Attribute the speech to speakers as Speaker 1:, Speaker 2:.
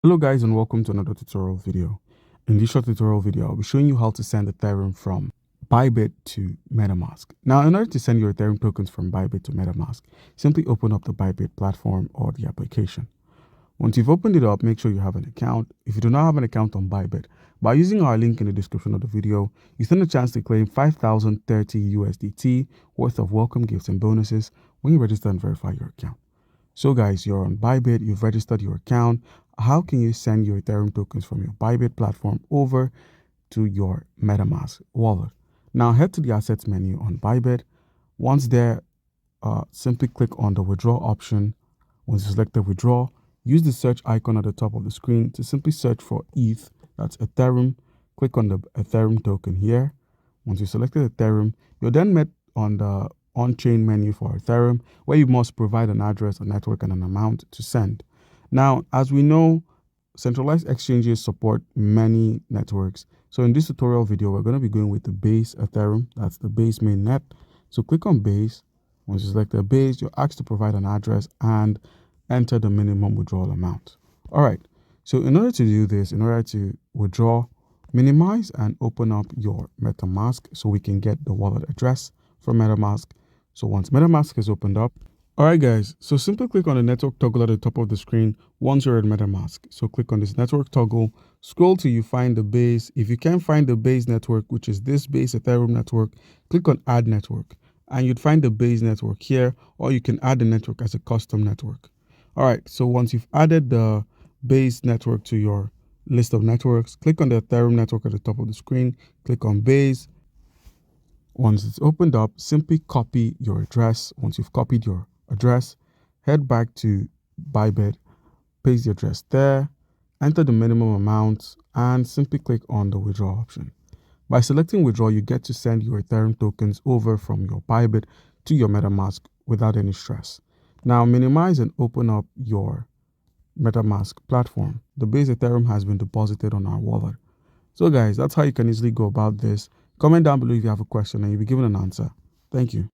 Speaker 1: Hello guys and welcome to another tutorial video. In this short tutorial video, I'll be showing you how to send Ethereum from Bybit to Metamask. Now, in order to send your Ethereum tokens from Bybit to Metamask, simply open up the Bybit platform or the application. Once you've opened it up, make sure you have an account. If you do not have an account on Bybit, by using our link in the description of the video, you stand a chance to claim 5,030 USDT worth of welcome gifts and bonuses when you register and verify your account. So guys, you're on Bybit, you've registered your account. How can you send your Ethereum tokens from your Bybit platform over to your MetaMask wallet? Now head to the assets menu on Bybit. Once there, simply click on the withdraw option. Once you select the withdraw, use the search icon at the top of the screen to simply search for ETH, that's Ethereum. Click on the Ethereum token here. Once you selected Ethereum, you're then met on the on-chain menu for Ethereum, where you must provide an address, a network, and an amount to send. Now, as we know, centralized exchanges support many networks. So in this tutorial video, we're going to be going with the base Ethereum. That's the base mainnet. So click on base. Once you select the base, you're asked to provide an address and enter the minimum withdrawal amount. All right. So in order to do this, in order to withdraw, minimize and open up your MetaMask so we can get the wallet address from MetaMask. So once MetaMask is opened up, all right guys, so simply click on the network toggle at the top of the screen once you're at MetaMask. So click on this network toggle, scroll till you find the base. If you can't find the base network, which is this base Ethereum network, click on add network and you'd find the base network here, or you can add the network as a custom network. All right, so once you've added the base network to your list of networks, click on the Ethereum network at the top of the screen, click on base. Once it's opened up, simply copy your address. Once you've copied your address, head back to Bybit, paste the address there, enter the minimum amount, and simply click on the withdraw option. By selecting withdraw, you get to send your Ethereum tokens over from your Bybit to your MetaMask without any stress. Now minimize and open up your MetaMask platform. The base Ethereum has been deposited on our wallet. So guys, that's how you can easily go about this. Comment down below if you have a question and you'll be given an answer. Thank you.